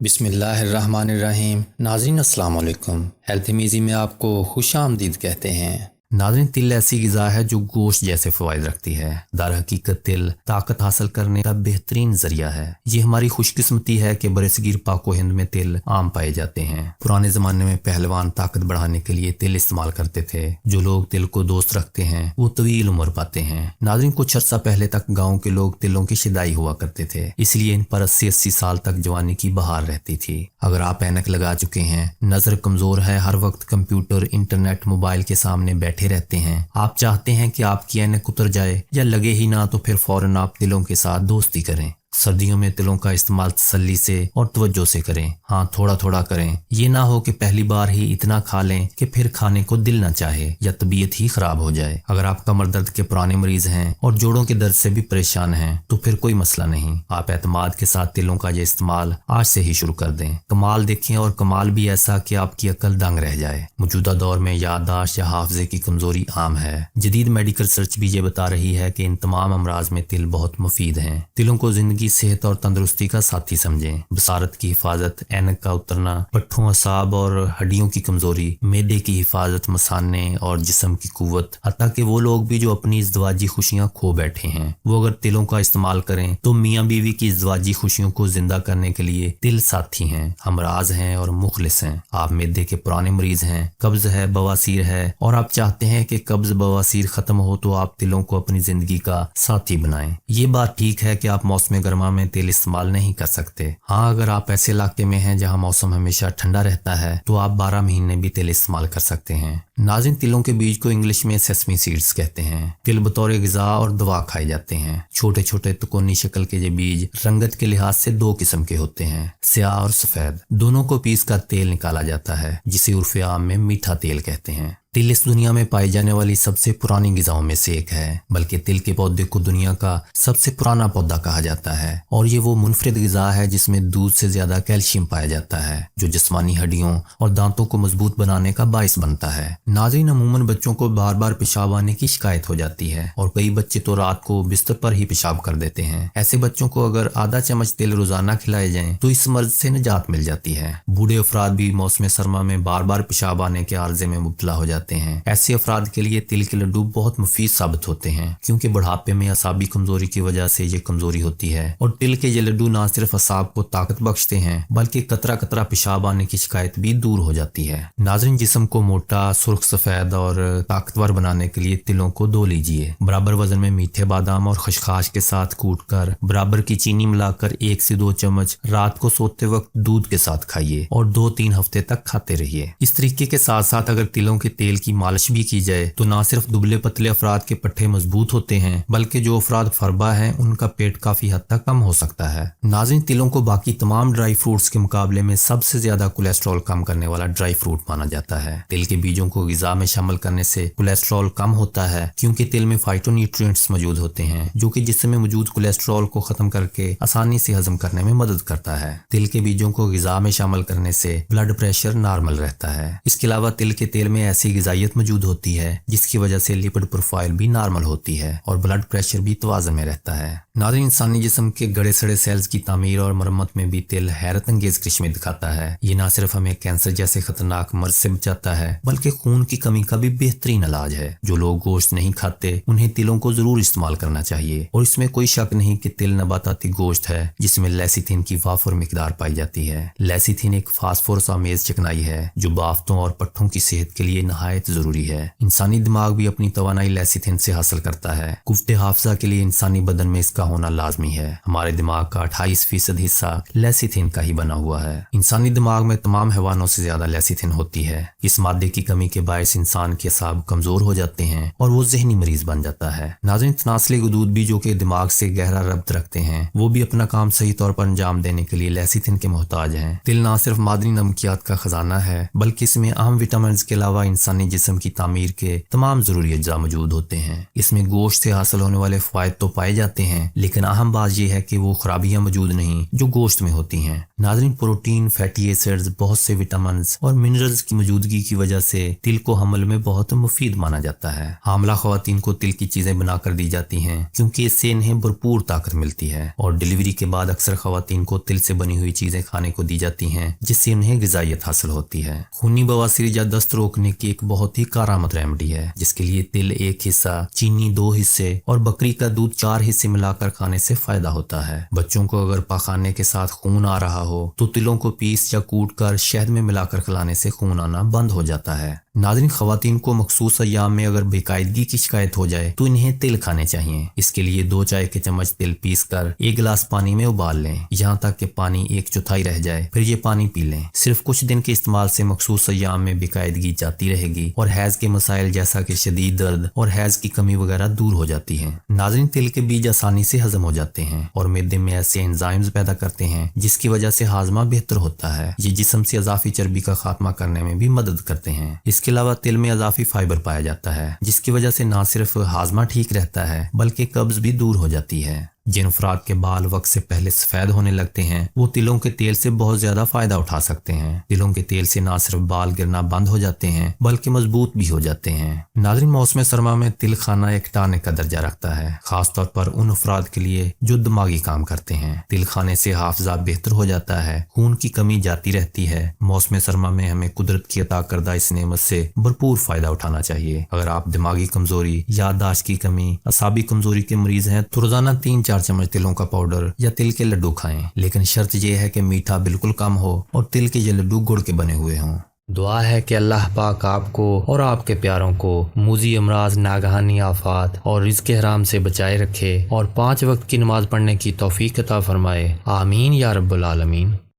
بسم اللہ الرحمن الرحیم۔ ناظرین السلام علیکم۔ ہیلتھی میزی میں آپ کو خوش آمدید کہتے ہیں۔ ناظرین، تل ایسی غذا ہے جو گوشت جیسے فوائد رکھتی ہے۔ در حقیقت تل طاقت حاصل کرنے کا بہترین ذریعہ ہے۔ یہ ہماری خوش قسمتی ہے کہ برصغیر پاک و ہند میں تل عام پائے جاتے ہیں۔ پرانے زمانے میں پہلوان طاقت بڑھانے کے لیے تل استعمال کرتے تھے۔ جو لوگ تل کو دوست رکھتے ہیں وہ طویل عمر پاتے ہیں۔ ناظرین، کچھ عرصہ پہلے تک گاؤں کے لوگ تلوں کی شدائی ہوا کرتے تھے، اس لیے ان پر 80 سال تک جوانی کی بہار رہتی تھی۔ اگر آپ اینک لگا چکے ہیں، نظر کمزور ہے، ہر وقت کمپیوٹر، انٹرنیٹ، موبائل کے سامنے بیٹھے رہتے ہیں، آپ چاہتے ہیں کہ آپ کی اینک اتر جائے یا لگے ہی نہ، تو پھر فوراً آپ تلوں کے ساتھ دوستی کریں۔ سردیوں میں تلوں کا استعمال تسلی سے اور توجہ سے کریں۔ ہاں، تھوڑا تھوڑا کریں، یہ نہ ہو کہ پہلی بار ہی اتنا کھا لیں کہ پھر کھانے کو دل نہ چاہے یا طبیعت ہی خراب ہو جائے۔ اگر آپ کمر درد کے پرانے مریض ہیں اور جوڑوں کے درد سے بھی پریشان ہیں تو پھر کوئی مسئلہ نہیں، آپ اعتماد کے ساتھ تلوں کا یہ استعمال آج سے ہی شروع کر دیں۔ کمال دیکھیں، اور کمال بھی ایسا کہ آپ کی عقل دنگ رہ جائے۔ موجودہ دور میں یادداشت یا حافظے کی کمزوری عام ہے۔ جدید میڈیکل ریسرچ بھی یہ بتا رہی ہے کہ ان تمام امراض میں تل بہت مفید ہیں۔ تلوں کو زندگی، صحت اور تندرستی کا ساتھی سمجھیں۔ بصارت کی حفاظت، اینک کا اترنا، پٹھوں، اعصاب اور ہڈیوں کی کمزوری، معدے کی حفاظت، مثانے اور جسم کی قوت، حتیٰ کہ وہ لوگ بھی جو اپنی ازدواجی خوشیاں کھو بیٹھے ہیں، وہ اگر تلوں کا استعمال کریں تو میاں بیوی کی ازدواجی خوشیوں کو زندہ کرنے کے لیے تل ساتھی ہیں، ہمراز ہیں اور مخلص ہیں۔ آپ معدے کے پرانے مریض ہیں، قبض ہے، بواسیر ہے، اور آپ چاہتے ہیں کہ قبض بواسیر ختم ہو، تو آپ تلوں کو اپنی زندگی کا ساتھی بنائیں۔ یہ بات ٹھیک ہے کہ آپ موسم گرما میں تیل استعمال نہیں کر سکتے۔ ہاں، اگر آپ ایسے علاقے میں ہیں جہاں موسم ہمیشہ ٹھنڈا رہتا ہے تو آپ 12 مہینے بھی تیل استعمال کر سکتے ہیں۔ ناظرین، تلوں کے بیج کو انگلش میں سیسمی سیڈز کہتے ہیں۔ تل بطور غذا اور دوا کھائے جاتے ہیں۔ چھوٹے چھوٹے تکونی شکل کے یہ بیج رنگت کے لحاظ سے 2 قسم کے ہوتے ہیں، سیاہ اور سفید۔ دونوں کو پیس کر تیل نکالا جاتا ہے، جسے عرف عام میں میٹھا تیل کہتے ہیں۔ تل اس دنیا میں پائی جانے والی سب سے پرانی غذاؤں میں سے ایک ہے، بلکہ تل کے پودے کو دنیا کا سب سے پرانا پودا کہا جاتا ہے، اور یہ وہ منفرد غذا ہے جس میں دودھ سے زیادہ کیلشیم پایا جاتا ہے، جو جسمانی ہڈیوں اور دانتوں کو مضبوط بنانے کا باعث بنتا ہے۔ ناظرین، عموماً بچوں کو بار بار پیشاب آنے کی شکایت ہو جاتی ہے، اور کئی بچے تو رات کو بستر پر ہی پیشاب کر دیتے ہیں۔ ایسے بچوں کو اگر آدھا چمچ تل روزانہ کھلائے جائیں تو اس مرض سے نجات مل جاتی ہے۔ بوڑھے افراد بھی موسم سرما میں بار بار پیشاب آنے کے عارضے میں مبتلا ہو جاتے ہیں۔ ایسے افراد کے لیے تل کے لڈو بہت مفید ثابت ہوتے ہیں، کیونکہ بڑھاپے میں اعصابی کمزوری کی وجہ سے یہ کمزوری ہوتی ہے، اور تل کے یہ لڈو نہ صرف اعصاب کو طاقت بخشتے ہیں بلکہ قطرہ قطرہ پیشاب آنے کی شکایت بھی دور ہو جاتی ہے۔ ناظرین، جسم کو موٹا، سرخ سفید اور طاقتور بنانے کے لیے تلوں کو دھو لیجئے۔ برابر وزن میں میٹھے بادام اور خشخاش کے ساتھ کوٹ کر برابر کی چینی ملا کر 1 سے 2 چمچ رات کو سوتے وقت دودھ کے ساتھ کھائیے، اور 2-3 ہفتے تک کھاتے رہیے۔ اس طریقے کے ساتھ ساتھ اگر تلوں کے تیل کی مالش بھی کی جائے تو نہ صرف دبلے پتلے افراد کے پٹھے مضبوط ہوتے ہیں، بلکہ جو افراد فربا ہیں ان کا پیٹ کافی حد تک کم ہو سکتا ہے۔ ناظرین، تلوں کو باقی تمام ڈرائی فروٹس کے مقابلے میں سب سے زیادہ کولیسٹرول کم کرنے والا ڈرائی فروٹ مانا جاتا ہے۔ تل کے بیجوں کو غذا میں شامل کرنے سے کولیسٹرول کم ہوتا ہے، کیونکہ تل میں فائٹو نیوٹرینٹس موجود ہوتے ہیں جو کہ جسم میں موجود کولیسٹرول کو ختم کر کے آسانی سے ہضم کرنے میں مدد کرتا ہے۔ تل کے بیجوں کو غذا میں شامل کرنے سے بلڈ پریشر نارمل رہتا ہے۔ اس کے علاوہ تل کے تیل میں ایسی غذائیت موجود ہوتی ہے جس کی وجہ سے لپڈ پروفائل بھی نارمل ہوتی ہے اور بلڈ پریشر بھی توازن میں رہتا ہے۔ ناظرین، انسانی جسم کے گڑے سڑے سیلز کی تعمیر اور مرمت میں بھی تل حیرت انگیز کرشمے دکھاتا ہے۔ یہ نہ صرف ہمیں کینسر جیسے خطرناک مرض سے بچاتا ہے بلکہ خون کی کمی کا بھی بہترین علاج ہے۔ جو لوگ گوشت نہیں کھاتے انہیں تلوں کو ضرور استعمال کرنا چاہیے، اور اس میں کوئی شک نہیں کہ تل نباتاتی گوشت ہے جس میں لیسیتھین کی وافر مقدار پائی جاتی ہے۔ لیسیتھین ایک فاسفورس آمیز چکنائی ہے جو بافتوں اور پٹھوں کی صحت کے لیے نہایت ضروری ہے۔ انسانی دماغ بھی اپنی توانائی لیسیتھین سے حاصل کرتا ہے۔ قوت حافظہ کے لیے انسانی بدن میں اس کا ہونا لازمی ہے۔ ہمارے دماغ کا 28% حصہ لیسیتھین کا ہی بنا ہوا ہے۔ انسانی دماغ میں تمام حیوانوں سے زیادہ لیسیتھین ہوتی ہے۔ اس مادے کی کمی کے باعث انسان کے اعصاب کمزور ہو جاتے ہیں اور وہ ذہنی مریض بن جاتا ہے۔ ناظرین، تناسلی غدود بھی جو کہ دماغ سے گہرا ربط رکھتے ہیں، وہ بھی اپنا کام صحیح طور پر انجام دینے کے لیے لیسیتھین کے محتاج ہیں۔ تل نہ صرف معدنی نمکیات کا خزانہ ہے بلکہ اس میں اہم وٹامنز کے علاوہ انسانی انسانی جسم کی تعمیر کے تمام ضروری اجزاء موجود ہوتے ہیں۔ اس میں گوشت سے حاصل ہونے والے فوائد تو پائے جاتے ہیں، لیکن اہم بات یہ ہے کہ وہ خرابیاں موجود نہیں جو گوشت میں ہوتی ہیں۔ ناظرین، پروٹین، فیٹی ایسڈز، بہت سے وٹامنز اور منرلز کی موجودگی کی وجہ سے تل کو حمل میں بہت مفید مانا جاتا ہے۔ حاملہ خواتین کو تل کی چیزیں بنا کر دی جاتی ہیں کیونکہ اس سے انہیں بھرپور طاقت ملتی ہے، اور ڈلیوری کے بعد اکثر خواتین کو تل سے بنی ہوئی چیزیں کھانے کو دی جاتی ہیں جس سے انہیں غذائیت حاصل ہوتی ہے۔ خونی بواسیر یا دست روکنے کی ایک بہت ہی کارآمد ریمیڈی ہے جس کے لیے تل 1 حصہ، چینی 2 حصے اور بکری کا دودھ 4 حصے ملا کر کھانے سے فائدہ ہوتا ہے۔ بچوں کو اگر پاخانے کے ساتھ خون آ رہا ہو تو تلوں کو پیس یا کوٹ کر شہد میں ملا کر کھلانے سے خون آنا بند ہو جاتا ہے۔ ناظرین، خواتین کو مخصوص ایام میں اگر بےقاعدگی کی شکایت ہو جائے تو انہیں تل کھانے چاہیے۔ اس کے لیے 2 چائے کے چمچ تل پیس کر 1 گلاس پانی میں ابال لیں یہاں تک کہ پانی 1/4 رہ جائے، پھر یہ پانی پی لیں۔ صرف کچھ دن کے استعمال سے مخصوص ایام میں بےقاعدگی جاتی رہے گی اور حیض کے مسائل جیسا کہ شدید درد اور حیض کی کمی وغیرہ دور ہو جاتی ہیں۔ ناظرین، تل کے بیج آسانی سے ہضم ہو جاتے ہیں اور معدے میں ایسے انزائمز پیدا کرتے ہیں جس کی وجہ سے ہاضمہ بہتر ہوتا ہے۔ یہ جسم سے اضافی چربی کا خاتمہ کرنے میں بھی مدد کرتے ہیں۔ اس کے علاوہ تل میں اضافی فائبر پایا جاتا ہے جس کی وجہ سے نہ صرف ہاضمہ ٹھیک رہتا ہے بلکہ قبض بھی دور ہو جاتی ہے۔ جن افراد کے بال وقت سے پہلے سفید ہونے لگتے ہیں وہ تلوں کے تیل سے بہت زیادہ فائدہ اٹھا سکتے ہیں۔ تلوں کے تیل سے نہ صرف بال گرنا بند ہو جاتے ہیں بلکہ مضبوط بھی ہو جاتے ہیں۔ ناظرین، موسم سرما میں تل کھانا ایک ٹانے کا درجہ رکھتا ہے، خاص طور پر ان افراد کے لیے جو دماغی کام کرتے ہیں۔ تل کھانے سے حافظہ بہتر ہو جاتا ہے، خون کی کمی جاتی رہتی ہے۔ موسم سرما میں ہمیں قدرت کی عطا کردہ اس نعمت سے بھرپور فائدہ اٹھانا چاہیے۔ اگر آپ دماغی کمزوری، یادداشت کی کمی، اعصابی کمزوری کے مریض ہیں تو روزانہ 3-4 چمچ تلوں کا پاؤڈر یا تل کے لڈو کھائیں، لیکن شرط یہ ہے کہ میٹھا بالکل کم ہو اور تل کے یہ لڈو گڑ کے بنے ہوئے ہوں۔ دعا ہے کہ اللہ پاک آپ کو اور آپ کے پیاروں کو موذی امراض، ناگہانی آفات اور رزق حرام سے بچائے رکھے اور 5 وقت کی نماز پڑھنے کی توفیق عطا فرمائے۔ آمین یا رب العالمین۔